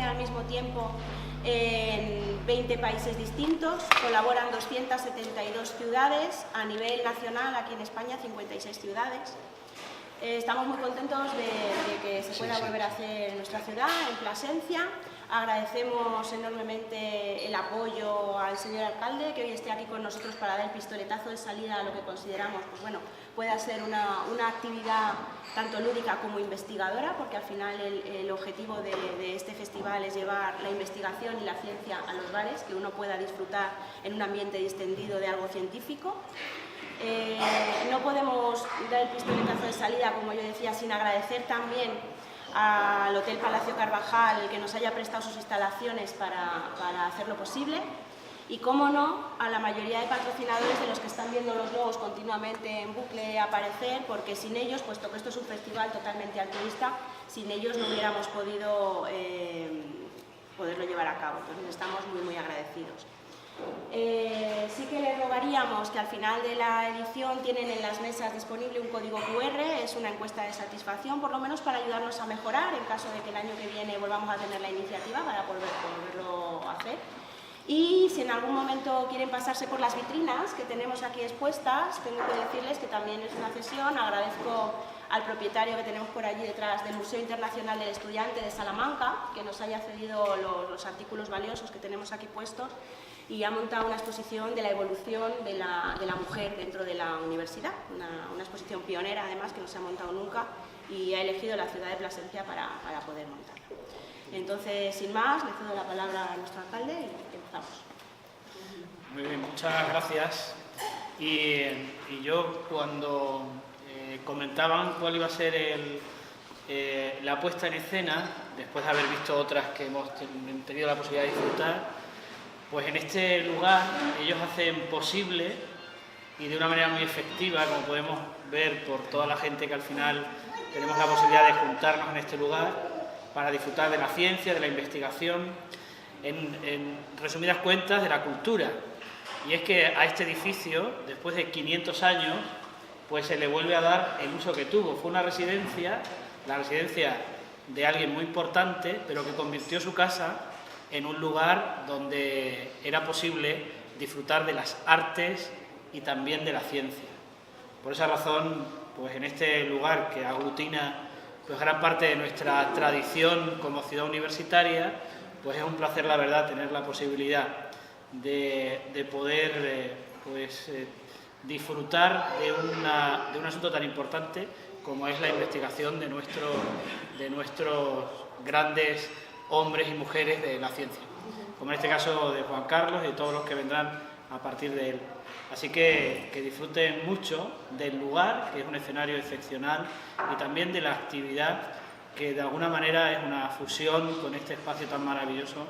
al mismo tiempo en 20 países distintos, colaboran 272 ciudades, a nivel nacional aquí en España 56 ciudades. Estamos muy contentos de que se pueda volver a hacer en nuestra ciudad, en Plasencia. Agradecemos enormemente el apoyo al señor alcalde, que hoy esté aquí con nosotros para dar el pistoletazo de salida a lo que consideramos, pues bueno, pueda ser una actividad tanto lúdica como investigadora, porque al final el objetivo de este festival es llevar la investigación y la ciencia a los bares, que uno pueda disfrutar en un ambiente distendido de algo científico. No podemos dar el pistoletazo de salida, como yo decía, sin agradecer también al Hotel Palacio Carvajal que nos haya prestado sus instalaciones para hacerlo posible y, cómo no, a la mayoría de patrocinadores de los que están viendo los logos continuamente en bucle aparecer, porque sin ellos, puesto que esto es un festival totalmente altruista, sin ellos no hubiéramos podido poderlo llevar a cabo. Entonces estamos muy agradecidos. Sí que les rogaríamos que al final de la edición tienen en las mesas disponible un código QR, es una encuesta de satisfacción, por lo menos para ayudarnos a mejorar en caso de que el año que viene volvamos a tener la iniciativa para volverlo a hacer. Y si en algún momento quieren pasarse por las vitrinas que tenemos aquí expuestas, tengo que decirles que también es una cesión. Agradezco al propietario que tenemos por allí detrás del Museo Internacional del Estudiante de Salamanca, que nos haya cedido los artículos valiosos que tenemos aquí puestos, y ha montado una exposición de la evolución de la mujer dentro de la universidad, una exposición pionera además que no se ha montado nunca, y ha elegido la ciudad de Plasencia para poder montarla. Entonces, sin más, le cedo la palabra a nuestro alcalde y empezamos. Muy bien, muchas gracias. Y yo, cuando comentaban cuál iba a ser la puesta en escena, después de haber visto otras que hemos tenido la posibilidad de disfrutar, pues en este lugar ellos hacen posible, y de una manera muy efectiva, como podemos ver por toda la gente que al final tenemos la posibilidad de juntarnos en este lugar para disfrutar de la ciencia, de la investigación, en resumidas cuentas, de la cultura. Y es que a este edificio, después de 500 años, pues se le vuelve a dar el uso que tuvo. Fue una residencia, la residencia de alguien muy importante, pero que convirtió su casa en un lugar donde era posible disfrutar de las artes y también de la ciencia. Por esa razón, pues en este lugar que aglutina pues gran parte de nuestra tradición como ciudad universitaria, pues es un placer, la verdad, tener la posibilidad de poder disfrutar de un asunto tan importante como es la investigación de nuestros grandes hombres y mujeres de la ciencia, como en este caso de Juan Carlos y de todos los que vendrán a partir de él. Así que disfruten mucho del lugar, que es un escenario excepcional, y también de la actividad, que de alguna manera es una fusión con este espacio tan maravilloso,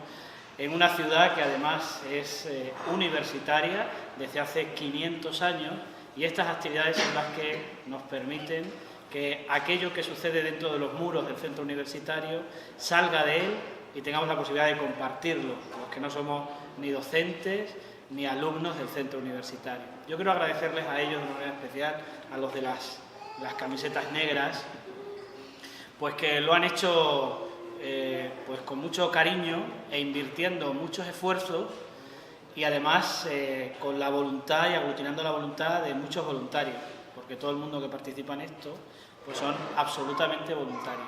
en una ciudad que además es universitaria desde hace 500 años, y estas actividades son las que nos permiten que aquello que sucede dentro de los muros del centro universitario salga de él y tengamos la posibilidad de compartirlo, los que no somos ni docentes ni alumnos del centro universitario. Yo quiero agradecerles a ellos de una manera especial, a los de las camisetas negras, pues que lo han hecho pues con mucho cariño e invirtiendo muchos esfuerzos, y además con la voluntad y aglutinando la voluntad de muchos voluntarios, porque todo el mundo que participa en esto pues son absolutamente voluntarios,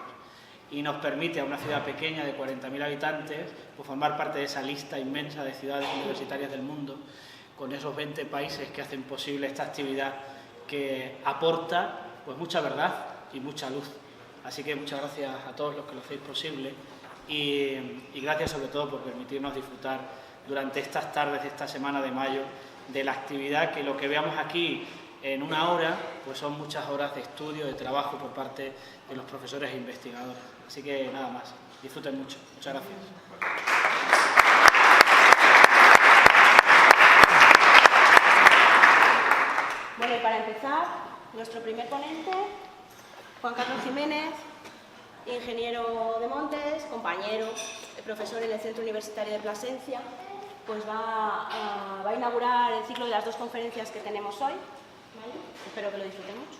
y nos permite a una ciudad pequeña de 40.000 habitantes pues formar parte de esa lista inmensa de ciudades universitarias del mundo, con esos 20 países que hacen posible esta actividad que aporta pues mucha verdad y mucha luz. Así que muchas gracias a todos los que lo hacéis posible, y gracias sobre todo por permitirnos disfrutar durante estas tardes de esta semana de mayo de la actividad, que lo que veamos aquí en una hora pues son muchas horas de estudio, de trabajo por parte de los profesores e investigadores. Así que nada más, disfruten mucho. Muchas gracias. Bueno, y para empezar, nuestro primer ponente, Juan Carlos Jiménez, ingeniero de montes, compañero, profesor en el Centro Universitario de Plasencia, pues va a inaugurar el ciclo de las dos conferencias que tenemos hoy. ¿Vale? Espero que lo disfruten mucho.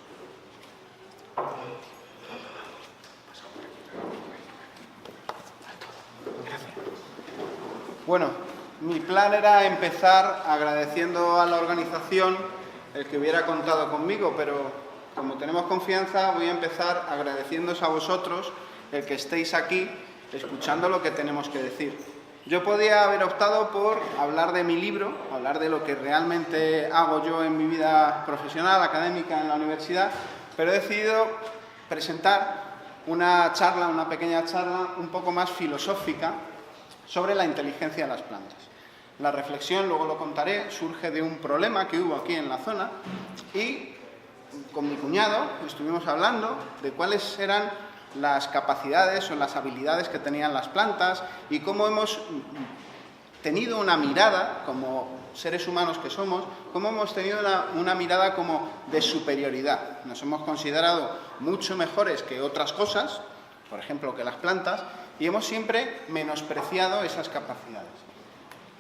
Gracias. Bueno, mi plan era empezar agradeciendo a la organización el que hubiera contado conmigo, pero como tenemos confianza voy a empezar agradeciéndoos a vosotros el que estéis aquí escuchando lo que tenemos que decir. Yo podía haber optado por hablar de mi libro, hablar de lo que realmente hago yo en mi vida profesional, académica en la universidad, pero he decidido presentar una pequeña charla un poco más filosófica sobre la inteligencia de las plantas. La reflexión, luego lo contaré, surge de un problema que hubo aquí en la zona y con mi cuñado estuvimos hablando de cuáles eran las capacidades o las habilidades que tenían las plantas y cómo hemos tenido una mirada, como seres humanos que somos, cómo hemos tenido una mirada como de superioridad. Nos hemos considerado mucho mejores que otras cosas, por ejemplo, que las plantas, y hemos siempre menospreciado esas capacidades.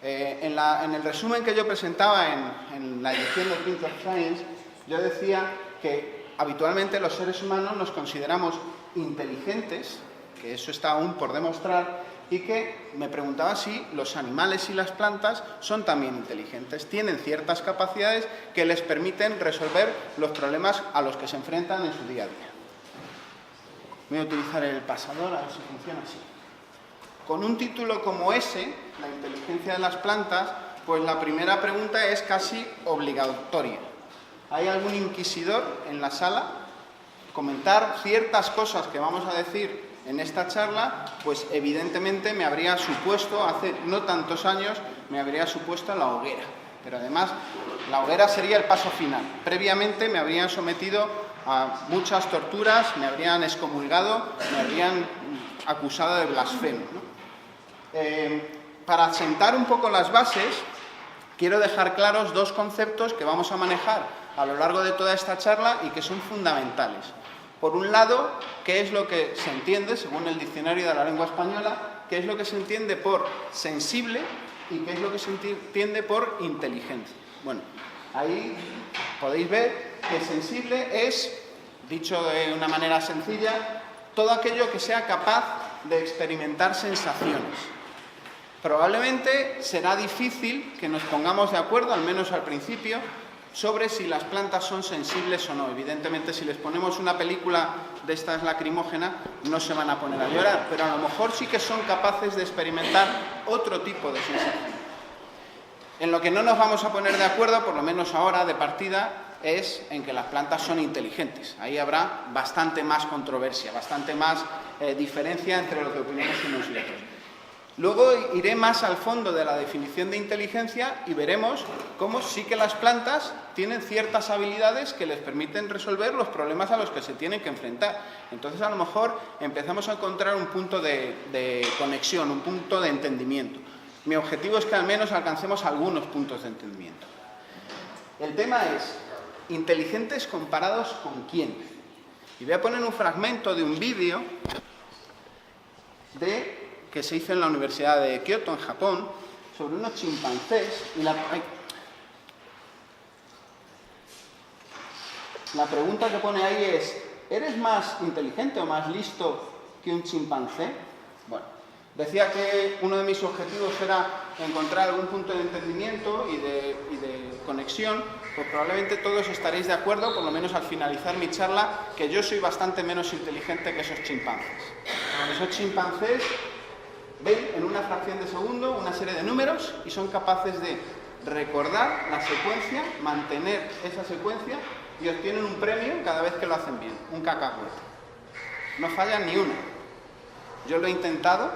En el resumen que yo presentaba en la edición de Prince of Science, yo decía que habitualmente los seres humanos nos consideramos inteligentes, que eso está aún por demostrar, y que me preguntaba si los animales y las plantas son también inteligentes, tienen ciertas capacidades que les permiten resolver los problemas a los que se enfrentan en su día a día. Voy a utilizar el pasador, a ver si funciona así. Con un título como ese, la inteligencia de las plantas, pues la primera pregunta es casi obligatoria. ¿Hay algún inquisidor en la sala? Comentar ciertas cosas que vamos a decir en esta charla, pues evidentemente me habría supuesto, hace no tantos años, me habría supuesto la hoguera. Pero además, la hoguera sería el paso final. Previamente me habrían sometido a muchas torturas, me habrían excomulgado, me habrían acusado de blasfemo, ¿no? Para sentar un poco las bases, quiero dejar claros dos conceptos que vamos a manejar a lo largo de toda esta charla y que son fundamentales. Por un lado, ¿qué es lo que se entiende, según el Diccionario de la Lengua Española, qué es lo que se entiende por sensible y qué es lo que se entiende por inteligencia? Bueno, ahí podéis ver que sensible es, dicho de una manera sencilla, todo aquello que sea capaz de experimentar sensaciones. Probablemente será difícil que nos pongamos de acuerdo, al menos al principio, sobre si las plantas son sensibles o no. Evidentemente, si les ponemos una película de estas lacrimógenas, no se van a poner a llorar, pero a lo mejor sí que son capaces de experimentar otro tipo de sensación. En lo que no nos vamos a poner de acuerdo, por lo menos ahora de partida, es en que las plantas son inteligentes. Ahí habrá bastante más controversia, bastante más diferencia entre lo que opinamos unos y otros. Luego iré más al fondo de la definición de inteligencia y veremos cómo sí que las plantas tienen ciertas habilidades que les permiten resolver los problemas a los que se tienen que enfrentar. Entonces, a lo mejor empezamos a encontrar un punto de conexión, un punto de entendimiento. Mi objetivo es que al menos alcancemos algunos puntos de entendimiento. El tema es, ¿inteligentes comparados con quién? Y voy a poner un fragmento de un vídeo que se hizo en la Universidad de Kioto, en Japón, sobre unos chimpancés. Y la pregunta que pone ahí es, ¿eres más inteligente o más listo que un chimpancé? Bueno, decía que uno de mis objetivos era encontrar algún punto de entendimiento y de conexión, pues probablemente todos estaréis de acuerdo, por lo menos al finalizar mi charla, que yo soy bastante menos inteligente que esos chimpancés. Esos chimpancés ven en una fracción de segundo una serie de números y son capaces de recordar la secuencia, mantener esa secuencia y obtienen un premio cada vez que lo hacen bien, un cacahuete. No fallan ni uno. Yo lo he intentado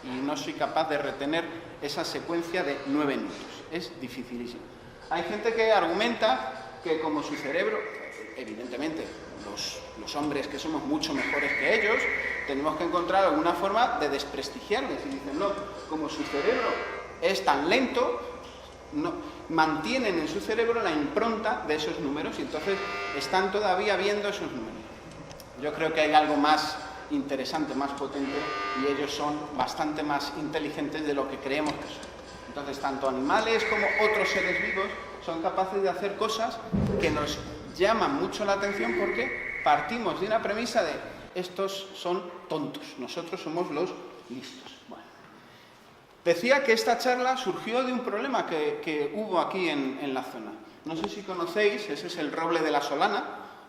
y no soy capaz de retener esa secuencia de 9 minutos. Es dificilísimo. Hay gente que argumenta que como su cerebro, evidentemente, los hombres que somos mucho mejores que ellos, tenemos que encontrar alguna forma de desprestigiarles. Y dicen, no, como su cerebro es tan lento, no, mantienen en su cerebro la impronta de esos números y entonces están todavía viendo esos números. Yo creo que hay algo más interesante, más potente, y ellos son bastante más inteligentes de lo que creemos que son. Entonces, tanto animales como otros seres vivos son capaces de hacer cosas que nos llaman mucho la atención porque partimos de una premisa de, estos son tontos, nosotros somos los listos. Bueno, Decía que esta charla surgió de un problema que hubo aquí en la zona. No sé si conocéis, ese es el roble de la Solana,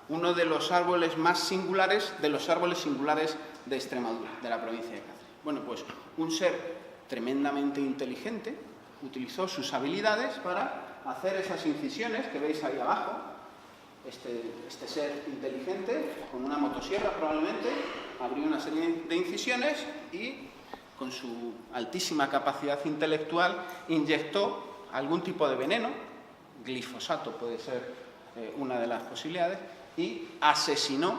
uno de los árboles más singulares, de los árboles singulares de Extremadura, de la provincia de Cáceres. Bueno, pues un ser tremendamente inteligente utilizó sus habilidades para hacer esas incisiones que veis ahí abajo. Este ser inteligente, con una motosierra probablemente, abrió una serie de incisiones y, con su altísima capacidad intelectual, inyectó algún tipo de veneno, glifosato puede ser una de las posibilidades, y asesinó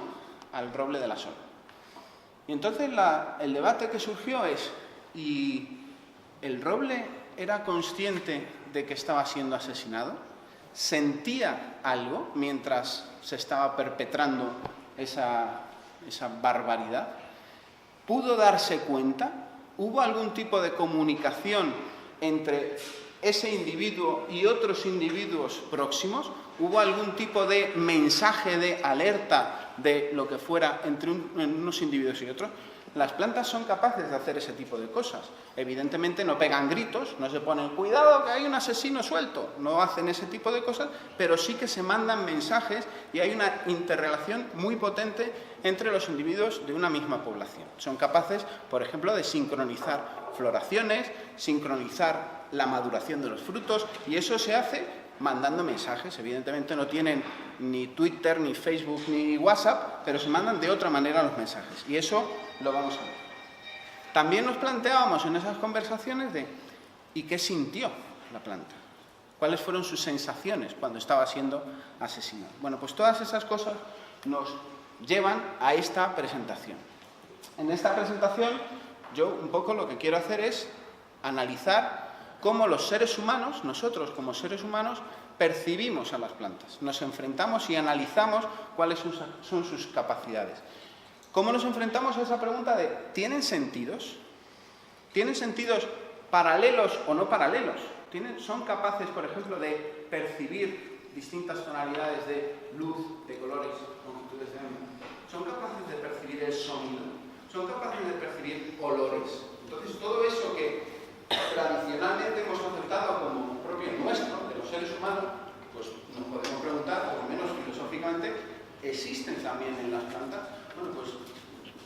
al roble de la Solana. Y entonces el debate que surgió es, ¿y el roble era consciente de que estaba siendo asesinado? ¿Sentía algo mientras se estaba perpetrando esa barbaridad? ¿Pudo darse cuenta? ¿Hubo algún tipo de comunicación entre ese individuo y otros individuos próximos? ¿Hubo algún tipo de mensaje de alerta de lo que fuera entre unos individuos y otros? Las plantas son capaces de hacer ese tipo de cosas. Evidentemente no pegan gritos, no se ponen cuidado que hay un asesino suelto, no hacen ese tipo de cosas, pero sí que se mandan mensajes y hay una interrelación muy potente entre los individuos de una misma población. Son capaces, por ejemplo, de sincronizar floraciones, sincronizar la maduración de los frutos, y eso se hace mandando mensajes. Evidentemente no tienen ni Twitter, ni Facebook, ni WhatsApp, pero se mandan de otra manera los mensajes, y eso lo vamos a ver. También nos planteábamos en esas conversaciones de ¿y qué sintió la planta? ¿Cuáles fueron sus sensaciones cuando estaba siendo asesinado? Bueno, pues todas esas cosas nos llevan a esta presentación. En esta presentación yo un poco lo que quiero hacer es analizar cómo los seres humanos, nosotros como seres humanos, percibimos a las plantas. Nos enfrentamos y analizamos cuáles son sus capacidades. ¿Cómo nos enfrentamos a esa pregunta de ¿tienen sentidos? ¿Tienen sentidos paralelos o no paralelos? ¿Son capaces, por ejemplo, de percibir distintas tonalidades de luz, de colores, longitudes de onda? ¿Son capaces de percibir el sonido? ¿Son capaces de percibir olores? Entonces, todo eso que tradicionalmente hemos aceptado como propio nuestro, de los seres humanos, pues nos podemos preguntar, por lo menos filosóficamente, ¿existen también en las plantas? Bueno, pues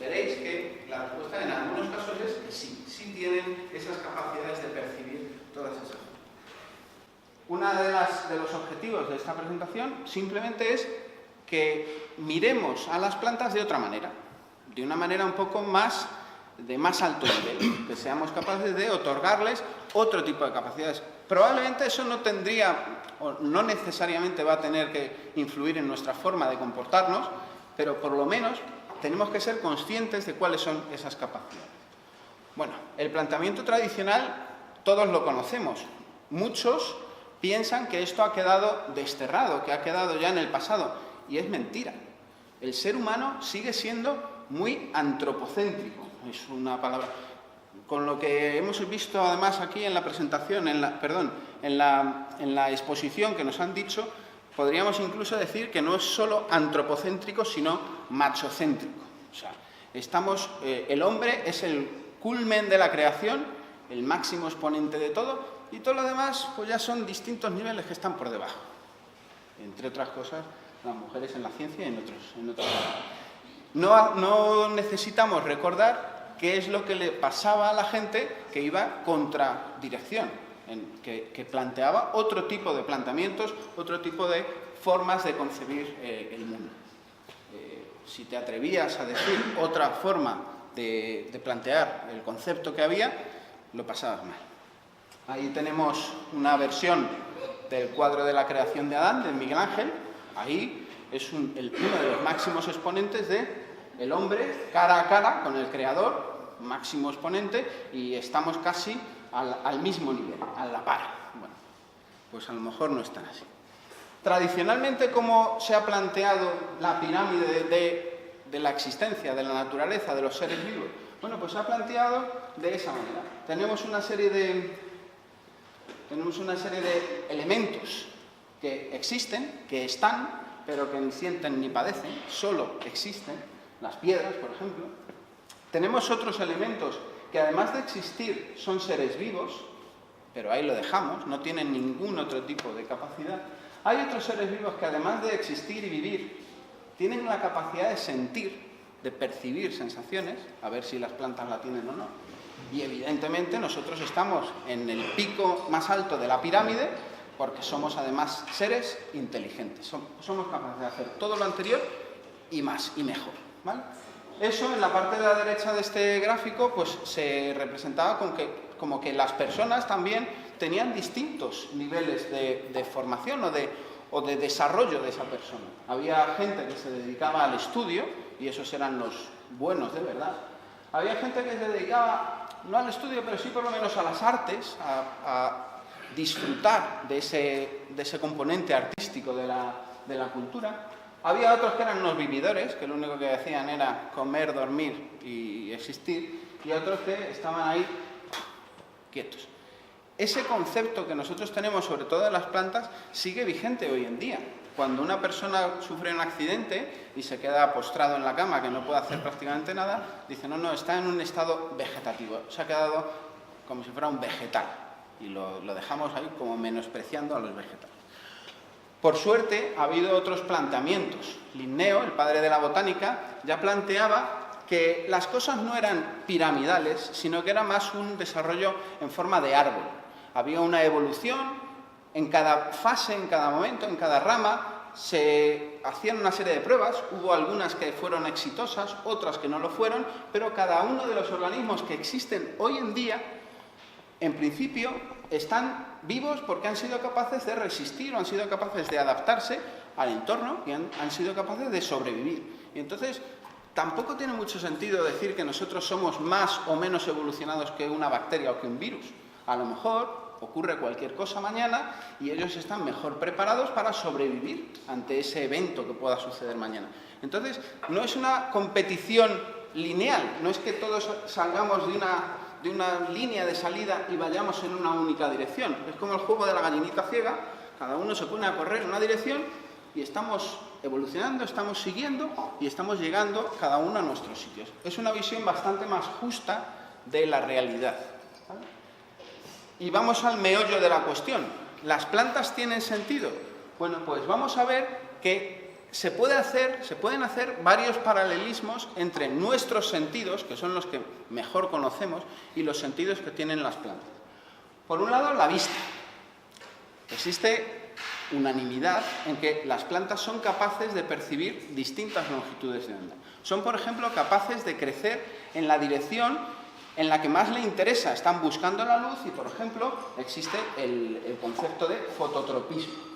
veréis que la respuesta en algunos casos es que sí, sí tienen esas capacidades de percibir todas esas cosas. Uno de los objetivos de esta presentación simplemente es que miremos a las plantas de otra manera, de una manera un poco más de más alto nivel, que seamos capaces de otorgarles otro tipo de capacidades. Probablemente eso no tendría, o no necesariamente va a tener que influir en nuestra forma de comportarnos, pero por lo menos tenemos que ser conscientes de cuáles son esas capacidades. Bueno, el planteamiento tradicional todos lo conocemos. Muchos piensan que esto ha quedado desterrado, que ha quedado ya en el pasado, y es mentira. El ser humano sigue siendo muy antropocéntrico, es una palabra. Con lo que hemos visto además aquí en la presentación, en la exposición que nos han dicho, podríamos incluso decir que no es solo antropocéntrico, sino machocéntrico. O sea, el hombre es el culmen de la creación, el máximo exponente de todo, y todo lo demás pues ya son distintos niveles que están por debajo. Entre otras cosas, las mujeres en la ciencia y en otros. No necesitamos recordar qué es lo que le pasaba a la gente que iba contra dirección, que planteaba otro tipo de planteamientos, otro tipo de formas de concebir el mundo. Si te atrevías a decir otra forma de plantear el concepto que había, lo pasabas mal. Ahí tenemos una versión del cuadro de la creación de Adán, de Miguel Ángel. Ahí es uno de los máximos exponentes del hombre cara a cara con el creador, máximo exponente, y estamos casi al mismo nivel, a la par. Bueno, pues a lo mejor no es tan así. Tradicionalmente, ¿cómo se ha planteado la pirámide de la existencia, de la naturaleza, de los seres vivos? Bueno, pues se ha planteado de esa manera. Tenemos una serie de elementos que existen, que están, pero que ni sienten ni padecen, solo existen, las piedras, por ejemplo. Tenemos otros elementos que además de existir son seres vivos, pero ahí lo dejamos, no tienen ningún otro tipo de capacidad. Hay otros seres vivos que además de existir y vivir, tienen la capacidad de sentir, de percibir sensaciones, a ver si las plantas la tienen o no. Y evidentemente nosotros estamos en el pico más alto de la pirámide porque somos además seres inteligentes. Somos capaces de hacer todo lo anterior y más y mejor, ¿vale? Eso en la parte de la derecha de este gráfico pues se representaba como que las personas también tenían distintos niveles de formación o de desarrollo de esa persona. Había gente que se dedicaba al estudio, y esos eran los buenos de verdad. Había gente que se dedicaba, no al estudio, pero sí por lo menos a las artes, a disfrutar de ese componente artístico de la cultura. Había otros que eran unos vividores, que lo único que hacían era comer, dormir y existir, y otros que estaban ahí quietos. Ese concepto que nosotros tenemos, sobre todo de las plantas, sigue vigente hoy en día. Cuando una persona sufre un accidente y se queda postrado en la cama, que no puede hacer prácticamente nada, dice, no, está en un estado vegetativo, se ha quedado como si fuera un vegetal, y lo dejamos ahí como menospreciando a los vegetales. Por suerte, ha habido otros planteamientos. Linneo, el padre de la botánica, ya planteaba que las cosas no eran piramidales, sino que era más un desarrollo en forma de árbol. Había una evolución, en cada fase, en cada momento, en cada rama, se hacían una serie de pruebas, hubo algunas que fueron exitosas, otras que no lo fueron, pero cada uno de los organismos que existen hoy en día, en principio, están vivos porque han sido capaces de resistir o han sido capaces de adaptarse al entorno y han sido capaces de sobrevivir. Y entonces, tampoco tiene mucho sentido decir que nosotros somos más o menos evolucionados que una bacteria o que un virus. A lo mejor ocurre cualquier cosa mañana y ellos están mejor preparados para sobrevivir ante ese evento que pueda suceder mañana. Entonces, no es una competición lineal, no es que todos salgamos de una línea de salida y vayamos en una única dirección. Es como el juego de la gallinita ciega, cada uno se pone a correr en una dirección y estamos evolucionando, estamos siguiendo y estamos llegando cada uno a nuestros sitios. Es una visión bastante más justa de la realidad, ¿vale? Y vamos al meollo de la cuestión. ¿Las plantas tienen sentido? Bueno, pues vamos a ver que se pueden hacer varios paralelismos entre nuestros sentidos, que son los que mejor conocemos, y los sentidos que tienen las plantas. Por un lado, la vista. Existe unanimidad en que las plantas son capaces de percibir distintas longitudes de onda. Son, por ejemplo, capaces de crecer en la dirección en la que más le interesa. Están buscando la luz y, por ejemplo, existe el concepto de fototropismo.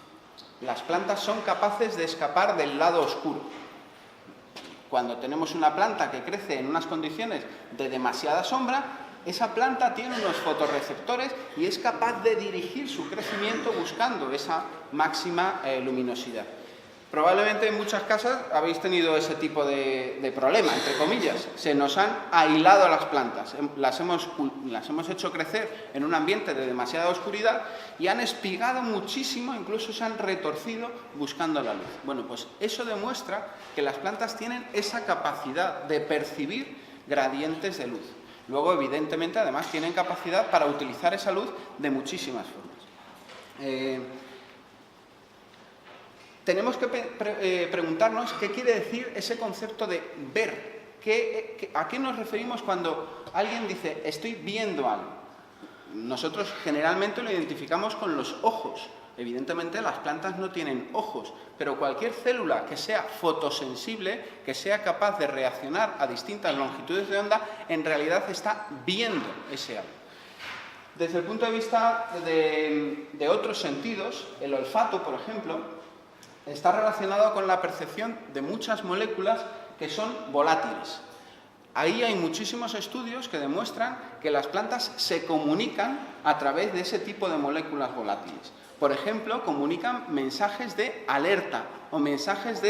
Las plantas son capaces de escapar del lado oscuro. Cuando tenemos una planta que crece en unas condiciones de demasiada sombra, esa planta tiene unos fotorreceptores y es capaz de dirigir su crecimiento buscando esa máxima luminosidad. Probablemente en muchas casas habéis tenido ese tipo de problema, entre comillas. Se nos han aislado las plantas, las hemos hecho crecer en un ambiente de demasiada oscuridad y han espigado muchísimo, incluso se han retorcido buscando la luz. Bueno, pues eso demuestra que las plantas tienen esa capacidad de percibir gradientes de luz. Luego, evidentemente, además tienen capacidad para utilizar esa luz de muchísimas formas. Tenemos que preguntarnos qué quiere decir ese concepto de ver. ¿A qué nos referimos cuando alguien dice estoy viendo algo? Nosotros generalmente lo identificamos con los ojos. Evidentemente las plantas no tienen ojos, pero cualquier célula que sea fotosensible, que sea capaz de reaccionar a distintas longitudes de onda, en realidad está viendo ese algo. Desde el punto de vista de otros sentidos, el olfato, por ejemplo, está relacionado con la percepción de muchas moléculas que son volátiles. Ahí hay muchísimos estudios que demuestran que las plantas se comunican a través de ese tipo de moléculas volátiles. Por ejemplo, comunican mensajes de alerta o mensajes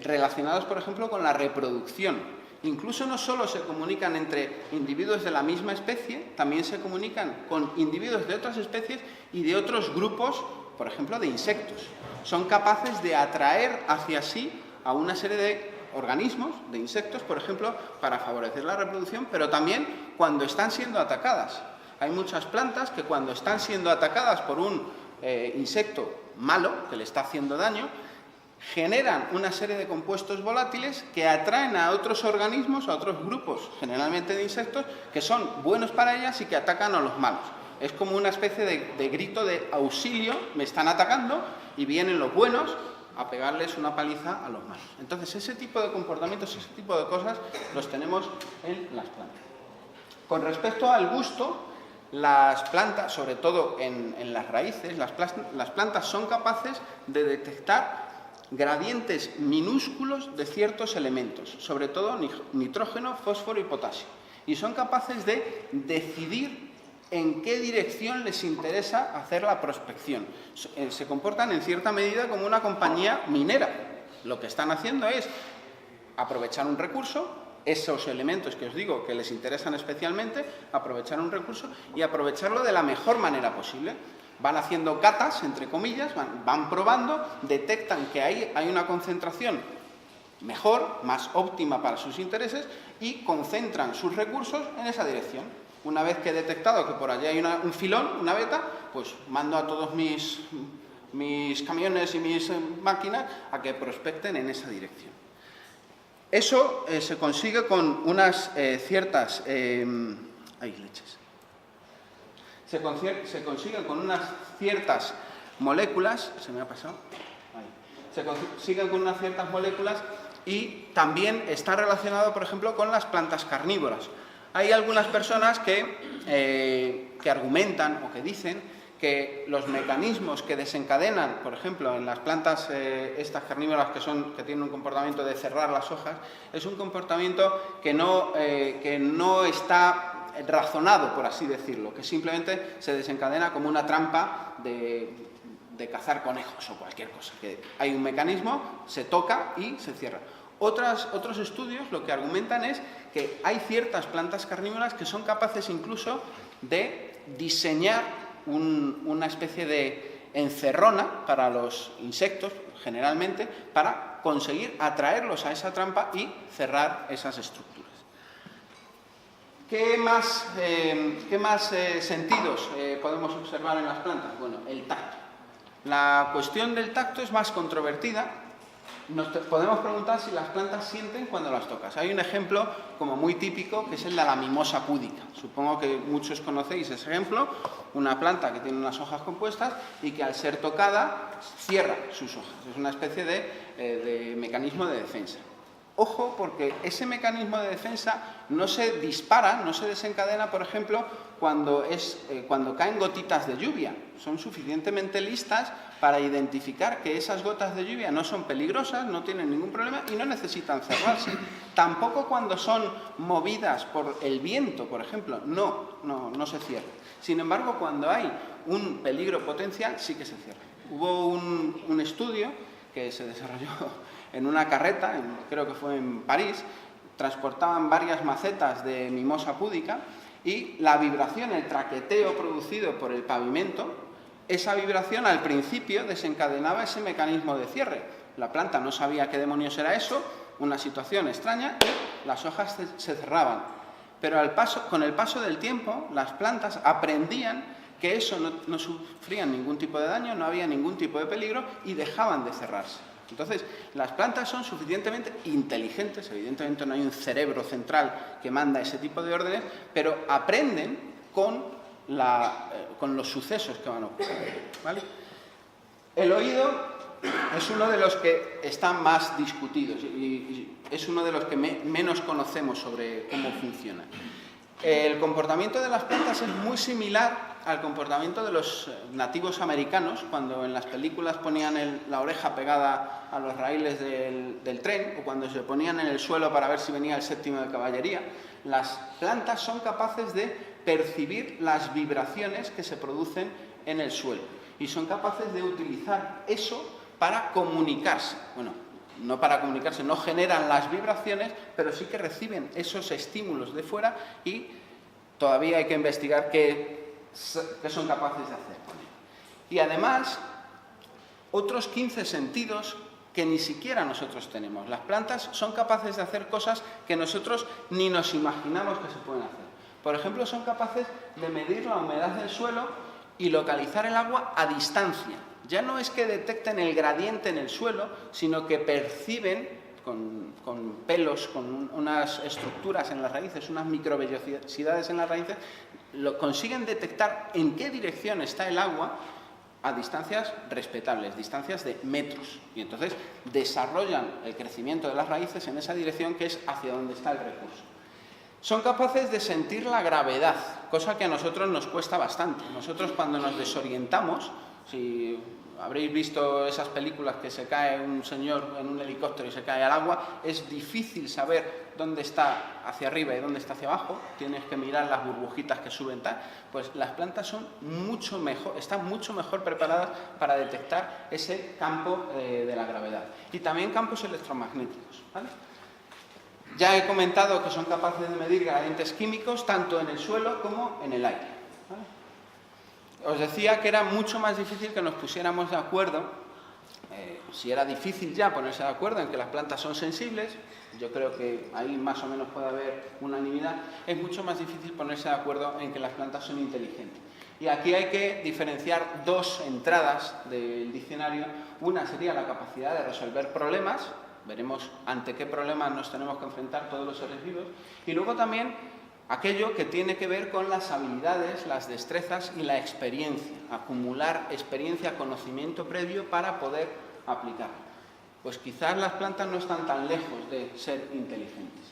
relacionados, por ejemplo, con la reproducción. Incluso no solo se comunican entre individuos de la misma especie, también se comunican con individuos de otras especies y de otros grupos, por ejemplo, de insectos. Son capaces de atraer hacia sí a una serie de organismos, de insectos, por ejemplo, para favorecer la reproducción, pero también cuando están siendo atacadas. Hay muchas plantas que cuando están siendo atacadas por un insecto malo, que le está haciendo daño, generan una serie de compuestos volátiles que atraen a otros organismos, a otros grupos, generalmente de insectos, que son buenos para ellas y que atacan a los malos. Es como una especie de grito de auxilio, me están atacando y vienen los buenos a pegarles una paliza a los malos. Entonces, ese tipo de comportamientos, ese tipo de cosas los tenemos en las plantas. Con respecto al gusto, las plantas, sobre todo en las raíces, las plantas son capaces de detectar gradientes minúsculos de ciertos elementos, sobre todo nitrógeno, fósforo y potasio. Y son capaces de decidir en qué dirección les interesa hacer la prospección. Se comportan en cierta medida como una compañía minera. Lo que están haciendo es aprovechar un recurso, esos elementos que os digo que les interesan especialmente, aprovechar un recurso y aprovecharlo de la mejor manera posible. Van haciendo catas, entre comillas, van probando, detectan que hay una concentración mejor, más óptima para sus intereses y concentran sus recursos en esa dirección. Una vez que he detectado que por allí hay un filón, una veta, pues mando a todos mis camiones y mis máquinas a que prospecten en esa dirección. Eso se consigue con unas ciertas... Se consiguen con unas ciertas moléculas, se me ha pasado, se consiguen con unas ciertas moléculas y también está relacionado, por ejemplo, con las plantas carnívoras. Hay algunas personas que argumentan o que dicen que los mecanismos que desencadenan, por ejemplo, en las plantas estas carnívoras que tienen un comportamiento de cerrar las hojas, es un comportamiento que no está razonado, por así decirlo, que simplemente se desencadena como una trampa de cazar conejos o cualquier cosa, que hay un mecanismo, se toca y se cierra. Otros estudios lo que argumentan es que hay ciertas plantas carnívoras que son capaces incluso de diseñar una especie de encerrona para los insectos, generalmente, para conseguir atraerlos a esa trampa y cerrar esas estructuras. ¿Qué más sentidos podemos observar en las plantas? Bueno, el tacto. La cuestión del tacto es más controvertida. Nos podemos preguntar si las plantas sienten cuando las tocas. Hay un ejemplo como muy típico que es el de la mimosa púdica. Supongo que muchos conocéis ese ejemplo. Una planta que tiene unas hojas compuestas y que al ser tocada cierra sus hojas. Es una especie de mecanismo de defensa. Ojo, porque ese mecanismo de defensa no se dispara, no se desencadena, por ejemplo, cuando caen gotitas de lluvia. Son suficientemente listas para identificar que esas gotas de lluvia no son peligrosas, no tienen ningún problema y no necesitan cerrarse. Tampoco cuando son movidas por el viento, por ejemplo, no se cierran. Sin embargo, cuando hay un peligro potencial, sí que se cierra. Hubo un estudio que se desarrolló en una carreta, creo que fue en París, transportaban varias macetas de mimosa púdica y la vibración, el traqueteo producido por el pavimento, esa vibración al principio desencadenaba ese mecanismo de cierre. La planta no sabía qué demonios era eso, una situación extraña, y las hojas se cerraban. Pero con el paso del tiempo, las plantas aprendían que eso no sufrían ningún tipo de daño, no había ningún tipo de peligro y dejaban de cerrarse. Entonces, las plantas son suficientemente inteligentes, evidentemente no hay un cerebro central que manda ese tipo de órdenes, pero aprenden con los sucesos que van a ocurrir, ¿vale? El oído es uno de los que están más discutidos y es uno de los que menos conocemos sobre cómo funciona. El comportamiento de las plantas es muy similar al comportamiento de los nativos americanos, cuando en las películas ponían la oreja pegada a los raíles del tren o cuando se ponían en el suelo para ver si venía el séptimo de caballería. Las plantas son capaces de percibir las vibraciones que se producen en el suelo y son capaces de utilizar eso para comunicarse. Bueno, no para comunicarse, no generan las vibraciones, pero sí que reciben esos estímulos de fuera y todavía hay que investigar qué son capaces de hacer con ello. Y además, otros 15 sentidos que ni siquiera nosotros tenemos. Las plantas son capaces de hacer cosas que nosotros ni nos imaginamos que se pueden hacer. Por ejemplo, son capaces de medir la humedad del suelo y localizar el agua a distancia. Ya no es que detecten el gradiente en el suelo, sino que perciben con pelos, con unas estructuras en las raíces, unas microvellosidades en las raíces, consiguen detectar en qué dirección está el agua a distancias respetables, distancias de metros. Y entonces desarrollan el crecimiento de las raíces en esa dirección que es hacia donde está el recurso. Son capaces de sentir la gravedad, cosa que a nosotros nos cuesta bastante. Nosotros cuando nos desorientamos, si habréis visto esas películas que se cae un señor en un helicóptero y se cae al agua, es difícil saber dónde está hacia arriba y dónde está hacia abajo, tienes que mirar las burbujitas que suben tal. Pues las plantas son mucho mejor, están mucho mejor preparadas para detectar ese campo de la gravedad. Y también campos electromagnéticos, ¿vale? Ya he comentado que son capaces de medir gradientes químicos tanto en el suelo como en el aire, ¿vale? Os decía que era mucho más difícil que nos pusiéramos de acuerdo, si era difícil ya ponerse de acuerdo en que las plantas son sensibles, yo creo que ahí más o menos puede haber unanimidad, es mucho más difícil ponerse de acuerdo en que las plantas son inteligentes. Y aquí hay que diferenciar dos entradas del diccionario. Una sería la capacidad de resolver problemas, veremos ante qué problemas nos tenemos que enfrentar todos los seres vivos, y luego también aquello que tiene que ver con las habilidades, las destrezas y la experiencia, acumular experiencia, conocimiento previo para poder aplicarlo. Pues quizás las plantas no están tan lejos de ser inteligentes.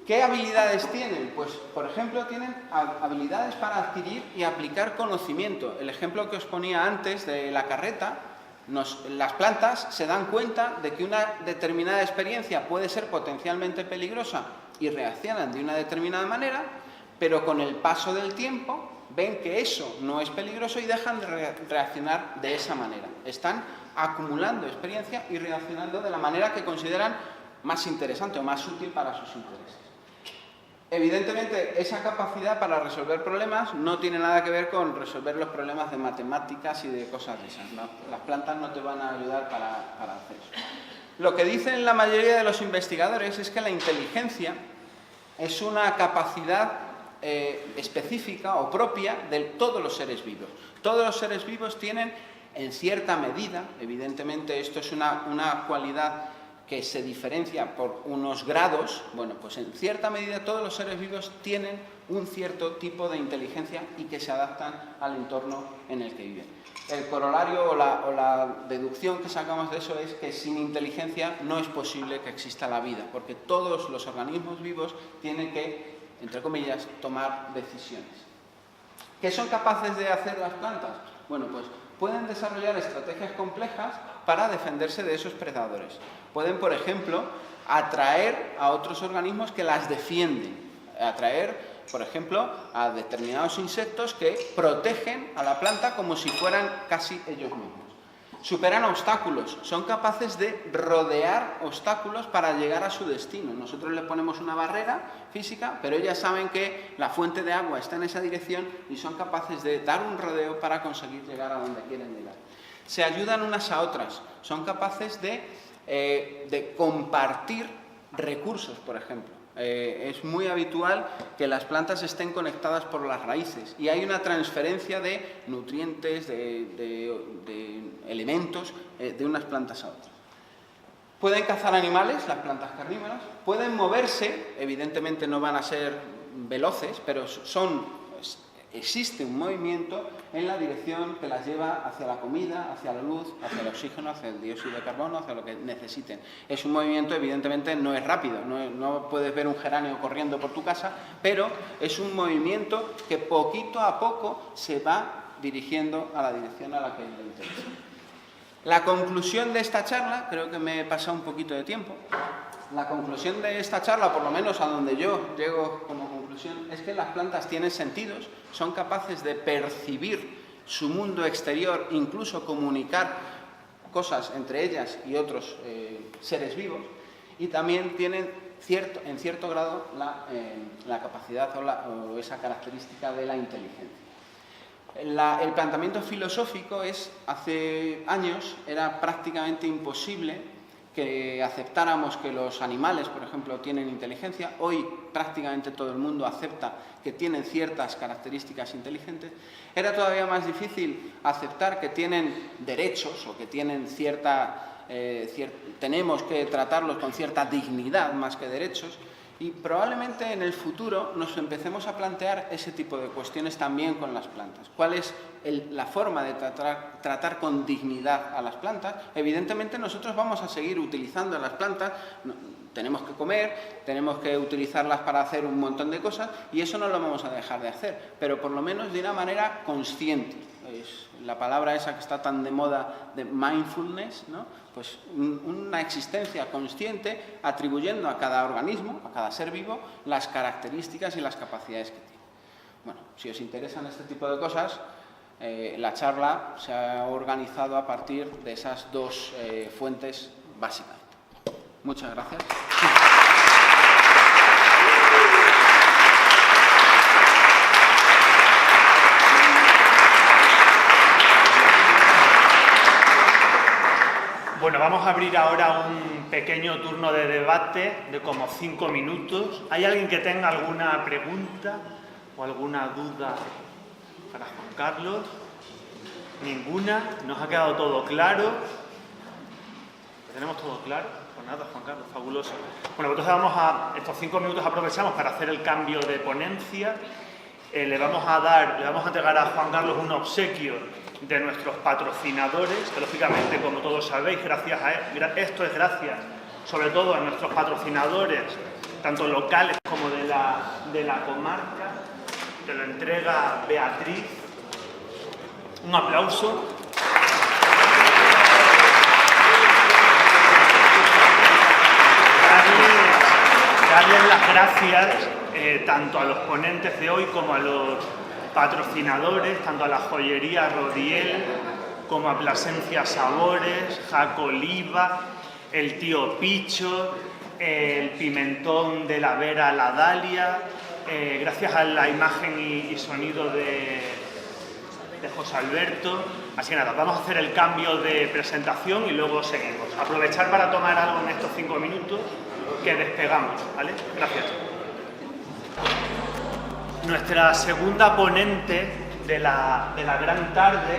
¿Qué habilidades tienen? Pues, por ejemplo, tienen habilidades para adquirir y aplicar conocimiento. El ejemplo que os ponía antes de la carreta, las plantas se dan cuenta de que una determinada experiencia puede ser potencialmente peligrosa y reaccionan de una determinada manera, pero con el paso del tiempo ven que eso no es peligroso y dejan de reaccionar de esa manera. Están acumulando experiencia y reaccionando de la manera que consideran más interesante o más útil para sus intereses. Evidentemente, esa capacidad para resolver problemas no tiene nada que ver con resolver los problemas de matemáticas y de cosas de esas. Las plantas no te van a ayudar para hacer eso. Lo que dicen la mayoría de los investigadores es que la inteligencia es una capacidad específica o propia de todos los seres vivos. Todos los seres vivos tienen, en cierta medida, evidentemente esto es una cualidad que se diferencia por unos grados, bueno, pues en cierta medida todos los seres vivos tienen un cierto tipo de inteligencia y que se adaptan al entorno en el que viven. El corolario o la deducción que sacamos de eso es que sin inteligencia no es posible que exista la vida, porque todos los organismos vivos tienen que, entre comillas, tomar decisiones. ¿Qué son capaces de hacer las plantas? Bueno, pues pueden desarrollar estrategias complejas para defenderse de esos predadores. Pueden, por ejemplo, atraer a otros organismos que las defienden, atraer, por ejemplo, a determinados insectos que protegen a la planta como si fueran casi ellos mismos. Superan obstáculos, son capaces de rodear obstáculos para llegar a su destino. Nosotros les ponemos una barrera física, pero ellas saben que la fuente de agua está en esa dirección y son capaces de dar un rodeo para conseguir llegar a donde quieren llegar. Se ayudan unas a otras, son capaces de compartir recursos, por ejemplo. Es muy habitual que las plantas estén conectadas por las raíces y hay una transferencia de nutrientes, de elementos de unas plantas a otras. Pueden cazar animales, las plantas carnívoras, pueden moverse, evidentemente no van a ser veloces, pero existe un movimiento en la dirección que las lleva hacia la comida, hacia la luz, hacia el oxígeno, hacia el dióxido de carbono, hacia lo que necesiten. Es un movimiento, evidentemente, no es rápido, no puedes ver un geranio corriendo por tu casa, pero es un movimiento que poquito a poco se va dirigiendo a la dirección a la que le interesa. La conclusión de esta charla, creo que me he pasado un poquito de tiempo, la conclusión de esta charla, por lo menos a donde yo llego como conclusión, es que las plantas tienen sentidos, son capaces de percibir su mundo exterior, incluso comunicar cosas entre ellas y otros seres vivos, y también tienen en cierto grado la capacidad o esa característica de la inteligencia. El planteamiento filosófico es, hace años, era prácticamente imposible que aceptáramos que los animales, por ejemplo, tienen inteligencia. Hoy prácticamente todo el mundo acepta que tienen ciertas características inteligentes. Era todavía más difícil aceptar que tienen derechos o que tienen tenemos que tratarlos con cierta dignidad más que derechos. Y probablemente en el futuro nos empecemos a plantear ese tipo de cuestiones también con las plantas. ¿Cuál es la forma de tratar con dignidad a las plantas? Evidentemente nosotros vamos a seguir utilizando las plantas, tenemos que comer, tenemos que utilizarlas para hacer un montón de cosas y eso no lo vamos a dejar de hacer, pero por lo menos de una manera consciente. Es la palabra esa que está tan de moda de mindfulness, ¿no? Pues una existencia consciente atribuyendo a cada organismo, a cada ser vivo, las características y las capacidades que tiene. Bueno, si os interesan este tipo de cosas, la charla se ha organizado a partir de esas dos fuentes básicamente. Muchas gracias. Bueno, vamos a abrir ahora un pequeño turno de debate de como 5 minutos. ¿Hay alguien que tenga alguna pregunta o alguna duda para Juan Carlos? Ninguna. ¿Nos ha quedado todo claro? ¿Lo tenemos todo claro? Pues nada, Juan Carlos, fabuloso. Bueno, entonces estos 5 minutos aprovechamos para hacer el cambio de ponencia. Le vamos a entregar a Juan Carlos un obsequio de nuestros patrocinadores, que lógicamente, como todos sabéis, esto es gracias sobre todo a nuestros patrocinadores, tanto locales como de la comarca. Te lo entrega Beatriz. Un aplauso. Darles las gracias tanto a los ponentes de hoy como a los patrocinadores, tanto a la joyería Rodiel como a Plasencia Sabores, Jaco Oliva, el Tío Picho, el Pimentón de la Vera La Dalia, gracias a la imagen y sonido de José Alberto. Así que nada, vamos a hacer el cambio de presentación y luego seguimos. Aprovechar para tomar algo en estos 5 minutos que despegamos, ¿vale? Gracias. Nuestra segunda ponente de la gran tarde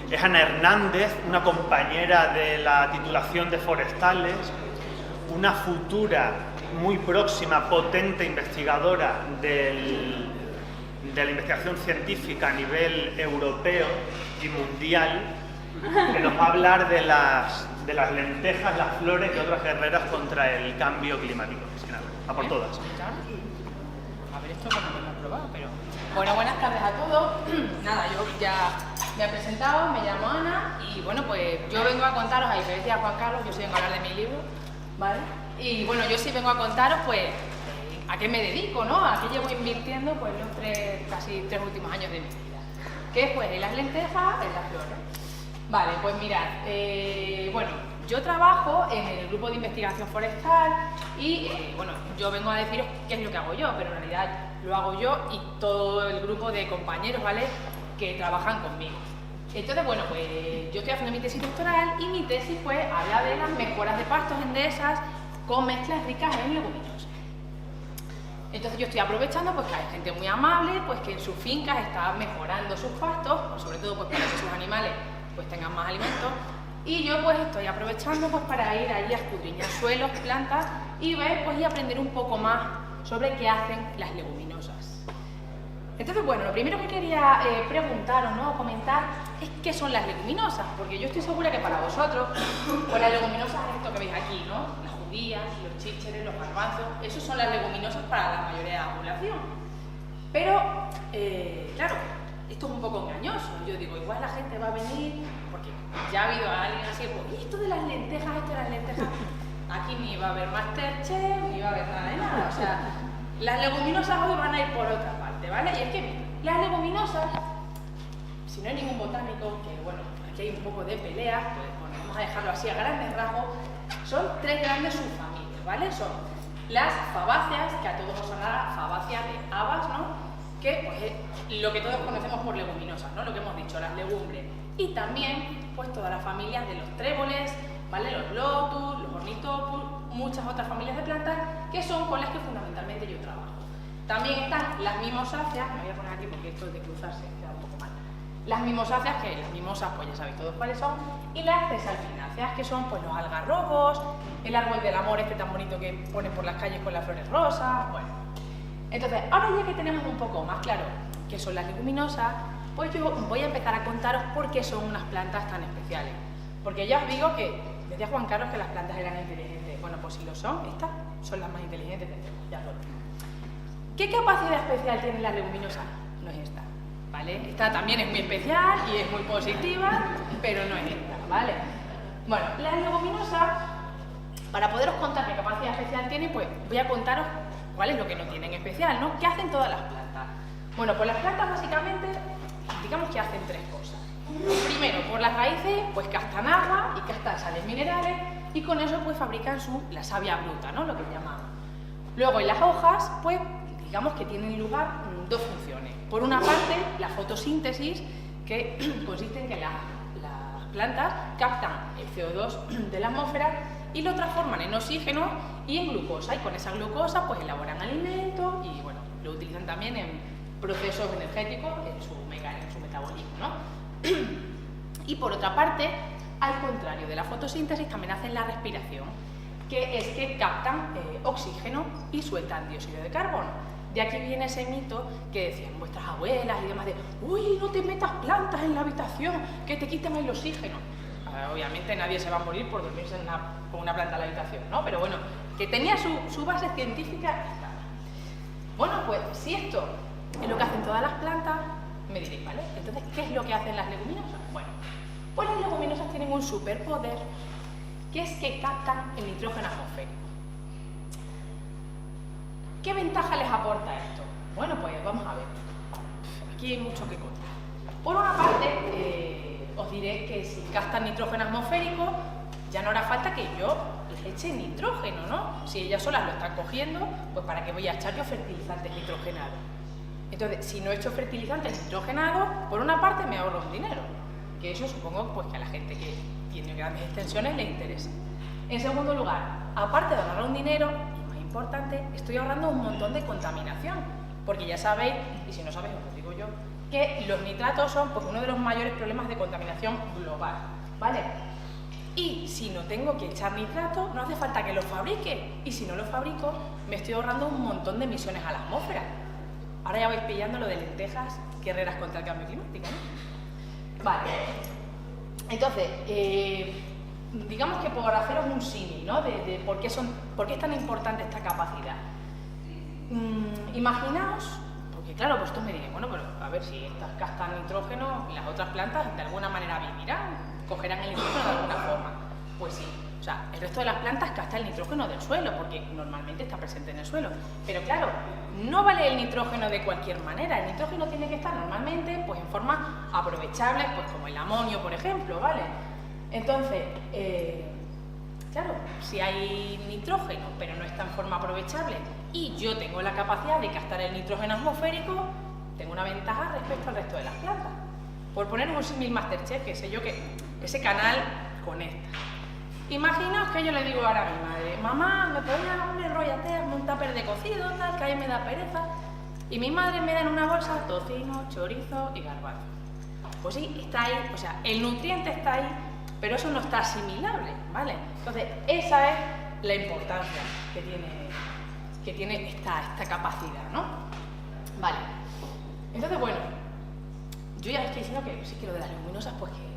es Ana Hernández, una compañera de la titulación de Forestales, una futura, muy próxima, potente investigadora de la investigación científica a nivel europeo y mundial, que nos va a hablar de las lentejas, las flores y otras guerreras contra el cambio climático. Así que nada, a por todas. A ver, esto no lo he probado, pero... Bueno, buenas tardes a todos. Nada, yo ya me he presentado, me llamo Ana y bueno, pues yo vengo a contaros, a diferencia de Juan Carlos, yo sí vengo a hablar de mi libro, ¿vale? Y bueno, yo sí vengo a contaros pues a qué me dedico, ¿no? A qué llevo invirtiendo pues los casi 3 últimos años de mi vida. Que es pues en las lentejas, en las flores. Vale, pues mirad, bueno, yo trabajo en el grupo de investigación forestal y bueno, yo vengo a deciros qué es lo que hago yo, pero en realidad lo hago yo y todo el grupo de compañeros, ¿vale?, que trabajan conmigo. Entonces, bueno, pues yo estoy haciendo mi tesis doctoral y mi tesis pues habla de las mejoras de pastos en dehesas con mezclas ricas en leguminosas. Entonces yo estoy aprovechando pues que hay gente muy amable, pues que en sus fincas está mejorando sus pastos, pues, sobre todo pues para que sus animales pues tengan más alimentos. Y yo pues estoy aprovechando pues para ir allí a escudriñar suelos, plantas y ver pues y aprender un poco más sobre qué hacen las leguminosas. Entonces, bueno, lo primero que quería preguntaros, ¿no?, comentar es qué son las leguminosas, porque yo estoy segura que para vosotros pues las leguminosas es esto que veis aquí, ¿no?, las judías, los chícheres, los garbanzos, esos son las leguminosas para la mayoría de la población. Pero, claro, esto es un poco engañoso. Yo digo, igual la gente va a venir, porque ya ha habido a alguien así, pues, ¿y esto de las lentejas, Aquí ni va a haber Masterchef, ni va a haber nada de nada. O sea, las leguminosas hoy van a ir por otra parte, ¿vale? Y es que, mira, las leguminosas, si no hay ningún botánico, que bueno, aquí hay un poco de pelea, pues bueno, vamos a dejarlo así a grandes rasgos, son 3 grandes subfamilias, ¿vale? Son las fabáceas, que a todos os sonará fabácea de habas, ¿no?, que pues, es lo que todos conocemos por leguminosas, ¿no? Lo que hemos dicho, las legumbres. Y también pues todas las familias de los tréboles, ¿vale? Los lotus, los ornitopus, muchas otras familias de plantas que son con las que fundamentalmente yo trabajo. También están las mimosáceas, me voy a poner aquí porque esto de cruzarse queda un poco mal. Las mimosáceas, que las mimosas pues ya sabéis todos cuáles son, y las cesalpináceas, que son pues los algarrobos, el árbol del amor este tan bonito que ponen por las calles con las flores rosas, bueno. Entonces, ahora ya que tenemos un poco más claro qué son las leguminosas, pues yo voy a empezar a contaros por qué son unas plantas tan especiales. Porque ya os digo que decía Juan Carlos que las plantas eran inteligentes. Bueno, pues si lo son, estas son las más inteligentes de todas, ya lo digo. ¿Qué capacidad especial tienen las leguminosas? No es esta, ¿vale? Esta también es muy especial y es muy positiva, pero no es esta, ¿vale? Bueno, las leguminosas, para poderos contar qué capacidad especial tienen, pues voy a contaros cuál es lo que no tienen especial, ¿no? ¿Qué hacen todas las plantas? Bueno, pues las plantas básicamente, digamos que hacen tres cosas. Primero, por las raíces, pues captan agua y captan sales minerales y con eso pues fabrican la savia bruta, ¿no? Lo que llamamos. Luego en las hojas, pues digamos que tienen lugar dos funciones. Por una parte, la fotosíntesis, que consiste en que las plantas captan el CO2 de la atmósfera y lo transforman en oxígeno y en glucosa, y con esa glucosa pues elaboran alimentos y bueno, lo utilizan también en procesos energéticos en su metabolismo, ¿no? Y por otra parte, al contrario de la fotosíntesis, también hacen la respiración, que es que captan oxígeno y sueltan dióxido de carbono. De aquí viene ese mito que decían vuestras abuelas y demás de uy, no te metas plantas en la habitación, que te quiten el oxígeno. Obviamente nadie se va a morir por dormirse con una planta en la habitación, ¿no? Pero bueno, que tenía su base científica. Bueno, pues si esto es lo que hacen todas las plantas, me diréis, ¿vale? Entonces, ¿qué es lo que hacen las leguminosas? Bueno, pues las leguminosas tienen un superpoder, que es que captan el nitrógeno atmosférico. ¿Qué ventaja les aporta esto? Bueno, pues vamos a ver. Aquí hay mucho que contar. Por una parte, os diré que si captan nitrógeno atmosférico, ya no hará falta que yo les eche nitrógeno, ¿no? Si ellas solas lo están cogiendo, pues ¿para qué voy a echar yo fertilizantes nitrogenados? Entonces, si no echo fertilizantes nitrogenados, por una parte me ahorro un dinero, que eso supongo pues, que a la gente que tiene grandes extensiones le interesa. En segundo lugar, aparte de ahorrar un dinero, y más importante, estoy ahorrando un montón de contaminación, porque ya sabéis, y si no sabéis os lo digo yo, que los nitratos son pues, uno de los mayores problemas de contaminación global, ¿vale? Y si no tengo que echar nitrato, no hace falta que los fabrique, y si no los fabrico, me estoy ahorrando un montón de emisiones a la atmósfera. Ahora ya vais pillando lo de lentejas guerreras contra el cambio climático, ¿no? Vale. Entonces, digamos que por haceros un símil, ¿no? De por qué es tan importante esta capacidad. Imaginaos, porque claro, pues tú me diréis, bueno, pero a ver si estas captan nitrógeno, las otras plantas de alguna manera vivirán, cogerán el nitrógeno de alguna forma. Pues sí. O sea, el resto de las plantas capta el nitrógeno del suelo, porque normalmente está presente en el suelo. Pero claro, no vale el nitrógeno de cualquier manera. El nitrógeno tiene que estar normalmente pues, en formas aprovechables, pues como el amonio, por ejemplo, ¿vale? Entonces, claro, si hay nitrógeno, pero no está en forma aprovechable, y yo tengo la capacidad de captar el nitrógeno atmosférico, tengo una ventaja respecto al resto de las plantas. Por poner un símil Masterchef, que sé yo que ese canal conecta. Imaginaos que yo le digo ahora a mi madre, mamá, ¿me podría enrollatearme un tupper de cocido, tal, que a mí me da pereza? Y mi madre me da en una bolsa tocino, chorizo y garbanzo. Pues sí, está ahí, o sea, el nutriente está ahí, pero eso no está asimilable, ¿vale? Entonces, esa es la importancia que tiene esta capacidad, ¿no? Vale. Entonces, bueno, yo ya estoy diciendo que sí que lo de las leguminosas, pues que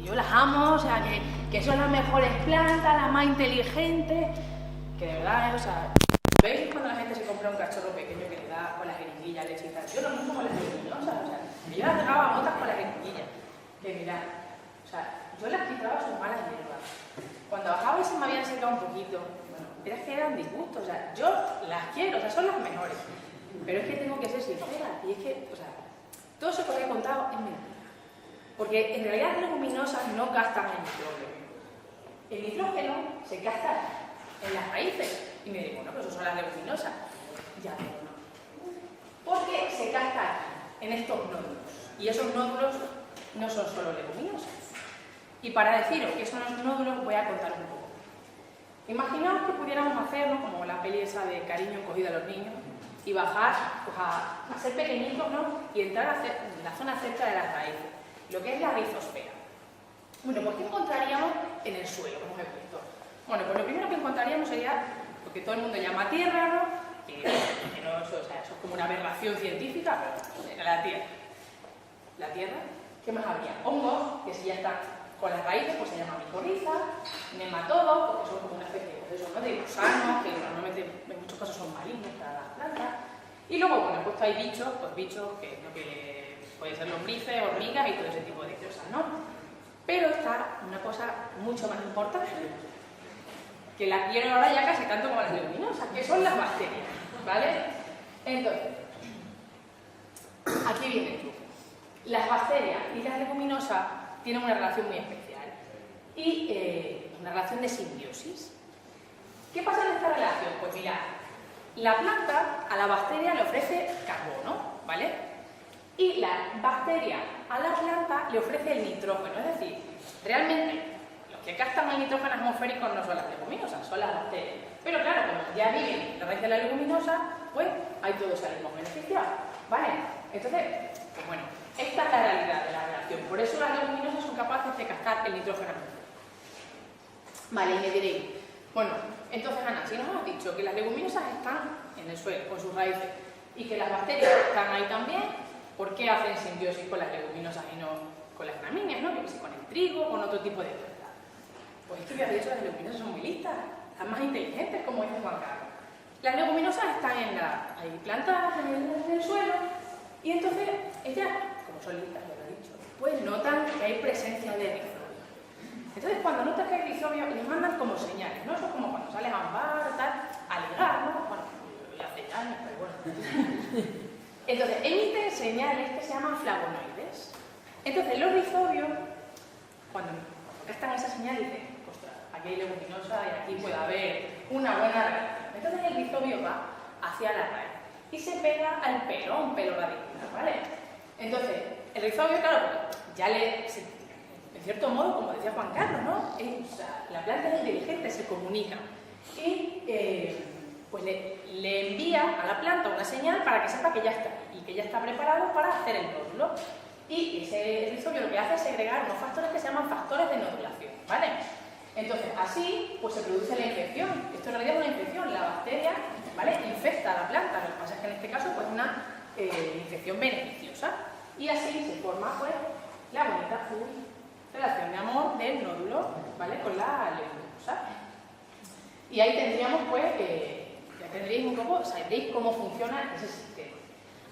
yo las amo, o sea, que son las mejores plantas, las más inteligentes, que de verdad, o sea, ¿veis cuando la gente se compra un cachorro pequeño que le da con la jeringuilla, leche y tal? Yo lo mismo con las leguminosas, o sea, yo las dejaba a botas con la jeringuilla, que mirad, o sea, yo las quitaba sus malas hierbas. Cuando bajaba y se me habían secado un poquito, bueno, era que eran disgustos, o sea, yo las quiero, o sea, son las mejores, pero es que tengo que ser sincera, y es que, o sea, todo eso que os he contado es mentira. Porque en realidad las leguminosas no gastan el nitrógeno. El nitrógeno se gasta en las raíces. Y me digo, bueno, pues eso son las leguminosas. Ya, pero no. Porque se capta aquí, en estos nódulos. Y esos nódulos no son solo leguminosas. Y para deciros que son los nódulos, voy a contar un poco. Imaginaos que pudiéramos hacer, ¿no?, como la peli esa de Cariño encogida a los niños, y bajar pues, a ser pequeñitos, ¿no?, y entrar en la zona cerca de las raíces, lo que es la rizosfera. Bueno, pues ¿qué encontraríamos en el suelo, como os he puesto? Bueno, pues lo primero que encontraríamos sería lo que todo el mundo llama tierra, ¿no? Que no, eso es como una aberración científica, pero era la tierra. La tierra, ¿qué más habría? Hongos, que si ya están con las raíces, pues se llaman micorrizas, nematodos, porque son como una especie pues eso, ¿no?, de gusanos, que normalmente en muchos casos son malignos para las plantas. Y luego, bueno, pues hay bichos, que pueden ser lombrices, hormigas y todo ese tipo de cosas, ¿no? Pero está una cosa mucho más importante, que la quiero ahora ya casi tanto como las leguminosas, que son las bacterias, ¿vale? Entonces, aquí viene el truco. Las bacterias y las leguminosas tienen una relación muy especial y una relación de simbiosis. ¿Qué pasa en esta relación? Pues mirad, la planta a la bacteria le ofrece carbono, ¿vale? Y la bacteria a la planta le ofrece el nitrógeno, es decir, realmente los que captan el nitrógeno atmosférico no son las leguminosas, son las bacterias. Pero claro, como ya viven en la raíz de la leguminosa, pues ahí todos salimos beneficiados, ¿vale? Entonces, pues bueno, esta es la realidad de la relación. Por eso las leguminosas son capaces de captar el nitrógeno atmosférico. Vale, y me diréis, bueno, entonces Ana, si nos has dicho que las leguminosas están en el suelo, con sus raíces, y que las bacterias están ahí también, ¿por qué hacen simbiosis con las leguminosas y no con las gramíneas, ¿no? Yo sé, con el trigo, con otro tipo de plantas. Pues es que había dicho que las leguminosas son muy listas, están más inteligentes, como dice Juan Carlos. Las leguminosas están ahí plantadas en el suelo y entonces ellas, como son listas, ya lo he dicho, pues notan que hay presencia de rizobio. Entonces cuando notas que hay rizobio, les mandan como señales, ¿no? Eso es como cuando sales a un bar, tal, a ligar, ¿no? Bueno, ya hace años, pero bueno. Entonces, emiten señales que se llaman flavonoides. Entonces, los rizobios, cuando captan esa señal, dicen, ostras, aquí hay leguminosa y aquí puede haber una buena raíz. Entonces, el rizobio va hacia la raíz y se pega al pelo, a un pelo radicular, ¿vale? Entonces, el rizobio, claro, ya en cierto modo, como decía Juan Carlos, ¿no? O sea, la planta es inteligente, se comunica. Y pues le envía a la planta una señal para que sepa que ya está y que ya está preparado para hacer el nódulo. Y ese rizobio lo que hace es segregar unos factores que se llaman factores de nodulación, ¿vale? Entonces, así pues se produce la infección. Esto en realidad es una infección. La bacteria, ¿vale?, infecta a la planta. Lo que pasa es que en este caso pues una infección beneficiosa. Y así se forma pues la bonita relación de amor del nódulo, ¿vale?, con la leguminosa. Y ahí tendríamos pues tendréis un poco, sabréis cómo funciona ese sistema.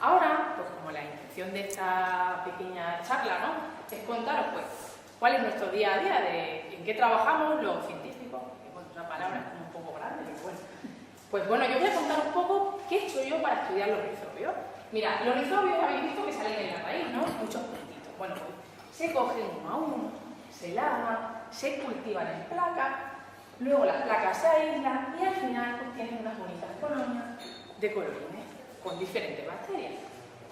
Ahora, pues como la intención de esta pequeña charla, ¿no?, es contaros pues cuál es nuestro día a día, en qué trabajamos los científicos, que bueno, una palabra es como un poco grande, pero bueno. Pues bueno, yo voy a contar un poco qué he hecho yo para estudiar los rizobios. Mira, los rizobios habéis visto que salen en la raíz, ¿no? Muchos puntitos. Bueno, pues se cogen uno a uno, se lavan, se cultivan en placas. Luego las placas se aíslan y al final pues, tienen unas bonitas colonias de colorines con diferentes bacterias.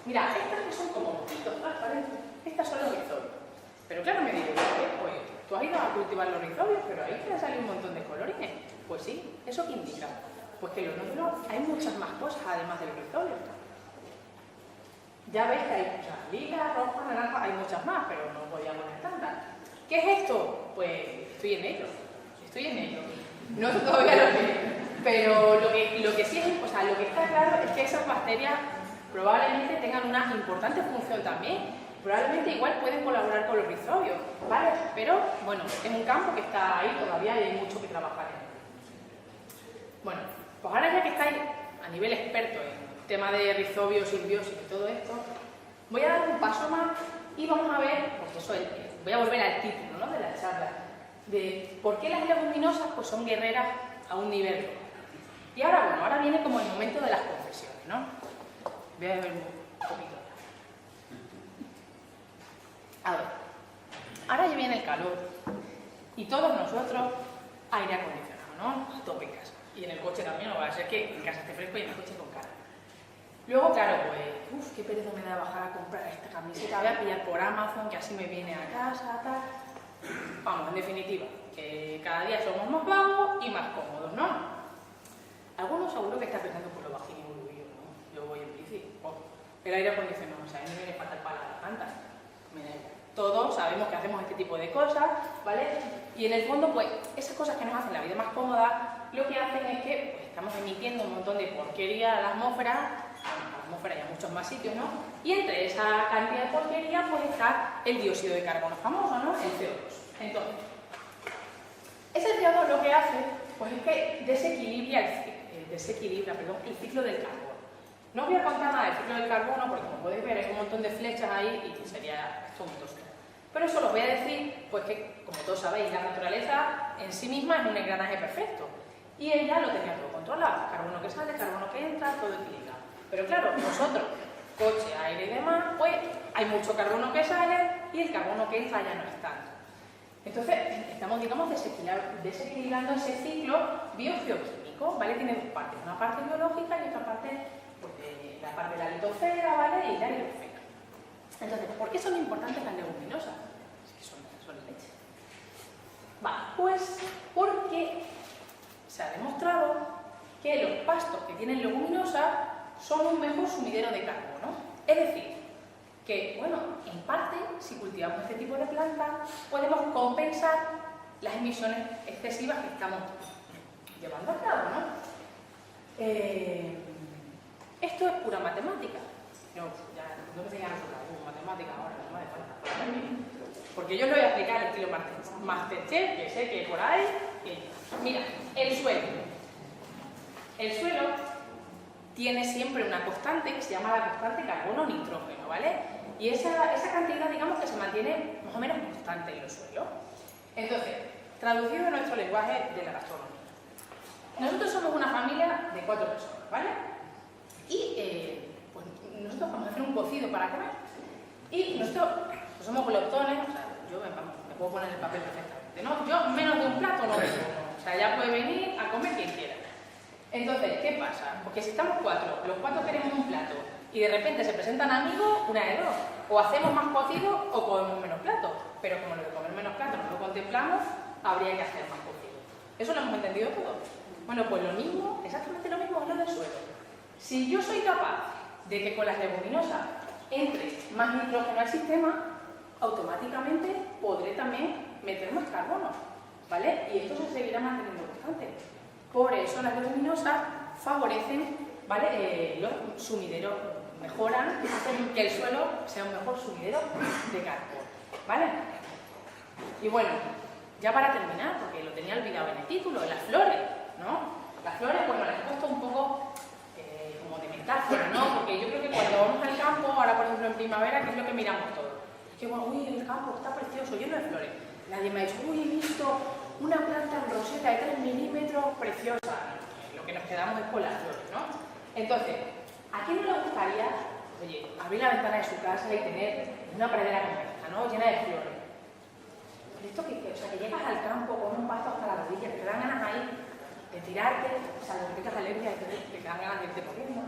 Mira, estas que son como mojitos transparentes, estas son los rizobios. Pero claro, me digo, pues tú has ido a cultivar los rizobios, pero ahí te sale un montón de colorines. Pues sí, ¿eso qué indica? Pues que en los nódulos hay muchas más cosas además de los rizobios. Ya veis que hay lila, roja, naranja, hay muchas más, pero no voy a poner tantas. ¿Qué es esto? Pues estoy en ello. No todavía lo sé, pero lo que sí es, o sea, lo que está claro es que esas bacterias probablemente tengan una importante función también. Probablemente igual pueden colaborar con los rizobios, ¿vale? Pero bueno, es un campo que está ahí todavía y hay mucho que trabajar en él. Bueno, pues ahora ya que estáis a nivel experto en tema de rizobios, simbiosis y todo esto, voy a dar un paso más y vamos a ver, pues eso, voy a volver al título, ¿no?, de la charla, de por qué las leguminosas pues, son guerreras a un nivel global. Y ahora, bueno, ahora viene como el momento de las confesiones, ¿no? Voy a ver un poquito. A ver, ahora ya viene el calor y todos nosotros aire acondicionado, ¿no? A tope en casa. Y en el coche también, no va a ser que en casa esté fresco y en el coche con calor. Luego, claro, pues, qué pereza me da bajar a comprar esta camiseta, voy a pillar por Amazon, que así me viene a casa, tal. Vamos, en definitiva, que cada día somos más vagos y más cómodos, ¿no? Algunos seguro que está pensando por lo bajín y burbuillo, ¿no? Yo voy en bici, el aire acondicionado, o sea, a mí me viene fatal para la garganta. Todos sabemos que hacemos este tipo de cosas, ¿vale? Y en el fondo, pues, esas cosas que nos hacen la vida más cómoda, lo que hacen es que pues, estamos emitiendo un montón de porquería a la atmósfera y a muchos más sitios, ¿no? Y entre esa cantidad de porquería, pues está el dióxido de carbono famoso, ¿no? El CO2. Entonces, ese CO2 lo que hace, pues es que desequilibra el ciclo del carbono. No os voy a contar nada del ciclo del carbono, porque como podéis ver, hay un montón de flechas ahí y sería esto un tóxico. Pero eso os voy a decir, pues que, como todos sabéis, la naturaleza en sí misma es un engranaje perfecto. Y ella lo tenía todo controlado. Carbono que sale, carbono que entra, todo equilibrado. Pero claro, nosotros, coche, aire y demás, pues hay mucho carbono que sale y el carbono que entra ya no es tanto. Entonces, estamos, digamos, desequilibrando ese ciclo biogeoquímico, ¿vale? Tiene dos partes, una parte biológica y otra parte, pues, de la parte de la litosfera, ¿vale? Y la hidrosfera. Entonces, ¿por qué son importantes las leguminosas? Es que son leche. Vale, pues porque se ha demostrado que los pastos que tienen leguminosas son un mejor sumidero de carbono. Es decir, que, bueno, en parte, si cultivamos este tipo de plantas, podemos compensar las emisiones excesivas que estamos llevando a cabo, ¿no? Esto es pura matemática. No, ya no me enseñan matemática ahora, no me hace falta. Porque yo os lo voy a explicar al estilo Masterchef, que sé que por ahí... Mira, el suelo. El suelo tiene siempre una constante que se llama la constante carbono-nitrógeno, ¿vale? Y esa cantidad, digamos, que se mantiene más o menos constante en los suelos. Entonces, traducido en nuestro lenguaje de la gastronomía. Nosotros somos una familia de 4 personas, ¿vale? Y pues nosotros vamos a hacer un cocido para comer. Y nosotros pues somos glotones, o sea, yo me puedo poner el papel perfectamente, ¿no? Yo menos de un plato no me como. O sea, ya puede venir a comer quien quiera. Entonces, ¿qué pasa? Porque si estamos 4, los 4 queremos un plato y de repente se presentan amigos, una de dos. O hacemos más cocido o comemos menos platos. Pero como lo de comer menos platos no lo contemplamos, habría que hacer más cocido. ¿Eso lo hemos entendido todos? Bueno, pues lo mismo, exactamente lo mismo es lo del suelo. Si yo soy capaz de que con las leguminosas entre más nitrógeno al sistema, automáticamente podré también meter más carbono, ¿vale? Y esto se seguirá manteniendo constante. Por eso las leguminosas favorecen, ¿vale? Los sumideros, mejoran, hacen que el suelo sea un mejor sumidero de carbono, ¿vale? Y bueno, ya para terminar, porque lo tenía olvidado en el título, las flores, ¿no? Las flores, bueno, las he puesto un poco como de metáfora, ¿no? Porque yo creo que cuando vamos al campo, ahora por ejemplo en primavera, ¿qué es lo que miramos todos? Que bueno, uy, el campo está precioso, lleno de flores. Nadie me ha dicho, uy, he visto una planta en roseta de 3 milímetros preciosa. Lo que nos quedamos es con las flores, ¿no? Entonces, ¿a quién no le gustaría, oye, abrir la ventana de su casa y tener una pradera como esta, ¿no? Llena de flores? Esto o sea, que llegas al campo con un pasto hasta la rodilla, que te dan ganas ahí de tirarte, o sea, de repente alergias que te dan ganas de irte corriendo.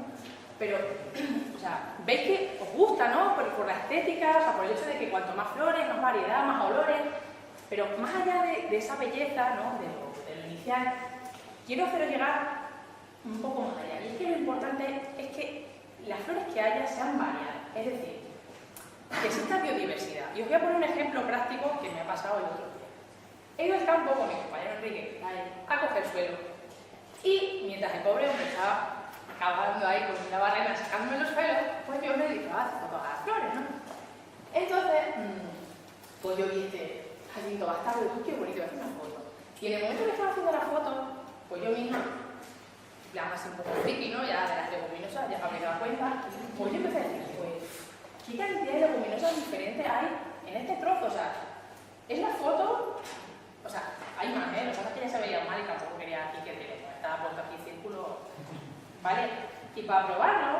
Pero, o sea, veis que os gusta, ¿no? Por la estética, o sea, por el hecho de que cuanto más flores, más variedad, más olores. Pero más allá de esa belleza, ¿no? De lo inicial, quiero haceros llegar un poco más allá. Y es que lo importante es que las flores que haya sean variadas. Es decir, que exista biodiversidad. Y os voy a poner un ejemplo práctico que me ha pasado el otro día. He ido al campo con mi compañero Enrique a coger suelo. Y mientras el pobre hombre estaba acabando ahí con una barrera sacándome los pelos, pues yo me dedicaba a hacer fotos a las flores, ¿no? Entonces, pues yo vi este jardín bastardo, qué bonito, voy a hacer una foto. Y en el momento que estaba haciendo la foto, pues yo misma, la más un poco friki, ¿no? Ya de las leguminosas, ya me daba cuenta, pues yo empecé a decir, pues, ¿qué cantidad de leguminosas diferentes hay en este trozo? O sea, es la foto, o sea, hay más, ¿eh? Lo que pasa es que ya se veía mal y tampoco quería aquí que el teléfono estaba puesto aquí en círculo, ¿vale? Y para probarlo,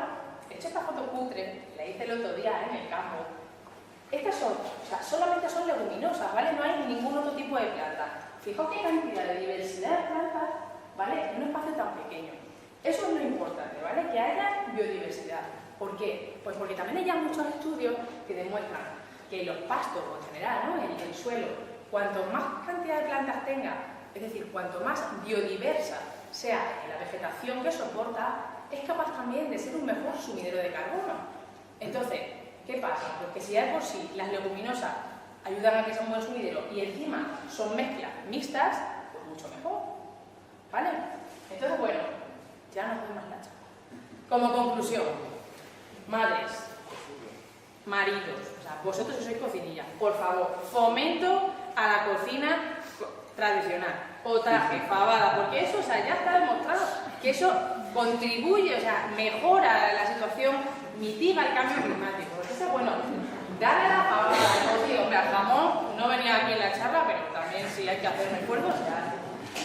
he hecho esta foto cutre, la hice el otro día en el campo. Estas son, o sea, solamente son leguminosas, ¿vale? No hay ningún otro tipo de planta. Fijaos qué cantidad de diversidad de plantas, ¿vale? En un espacio tan pequeño. Eso es lo importante, ¿vale? Que haya biodiversidad. ¿Por qué? Pues porque también hay ya muchos estudios que demuestran que los pastos, en general, ¿no? el suelo, cuanto más cantidad de plantas tenga, es decir, cuanto más biodiversa sea la vegetación que soporta, es capaz también de ser un mejor sumidero de carbono. Entonces, ¿qué pasa? Pues que si ya de por sí las leguminosas ayudan a que sea un buen sumidero y encima son mezclas mixtas, pues mucho mejor. ¿Vale? Entonces, bueno, ya no podemos la charla. Como conclusión, madres, maridos, o sea, vosotros que sois cocinillas, por favor, fomento a la cocina tradicional, potaje, fabada, porque eso, o sea, ya está demostrado que eso contribuye, o sea, mejora la situación, mitiga el cambio climático. Entonces, bueno, darle la fabada al cocido, hombre, al jamón, no venía aquí en la charla, pero también si hay que hacer un esfuerzo, se hace.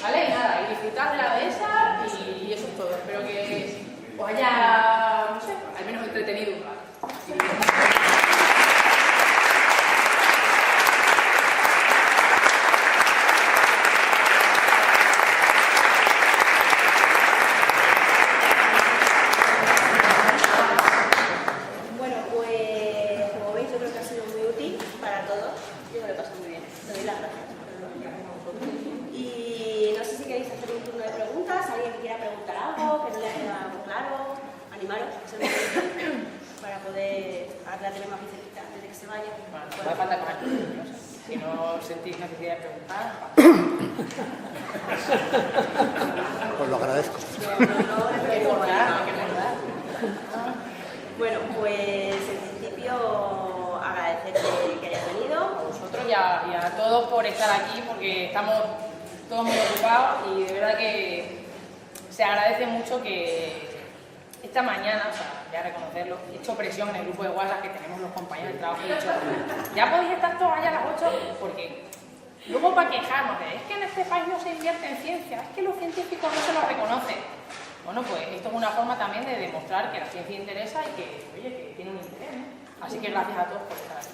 ¿Vale? Y nada, y disfrutar de la dehesa y eso es todo. Espero que os haya, no sé, al menos entretenido un rato. Bueno, pues como veis yo creo que ha sido muy útil para todos. Yo me lo he pasado muy bien. Te doy las gracias. Y no sé si queréis hacer un turno de preguntas, alguien que quiera preguntar algo, que no le haya quedado claro, animaros para poder ahora tener más cerquita antes de que se vaya. Bueno, no hace falta coger nerviosa. Si no sentís necesidad de preguntar, Pues lo agradezco. No, hay que recordar. bueno, pues en principio agradecerte que hayas venido. A vosotros y a todos por estar aquí, porque estamos todos muy ocupados y de verdad que se agradece mucho que esta mañana, o sea, voy a reconocerlo, he hecho presión en el grupo de WhatsApp que tenemos los compañeros de trabajo y he dicho, ya podéis estar todos allá a las 8, porque luego para quejarnos de, es que en este país no se invierte en ciencia, es que los científicos no se lo reconocen. Bueno, pues esto es una forma también de demostrar que la ciencia interesa y que, oye, que tiene un interés, ¿no? Así que gracias a todos por estar aquí.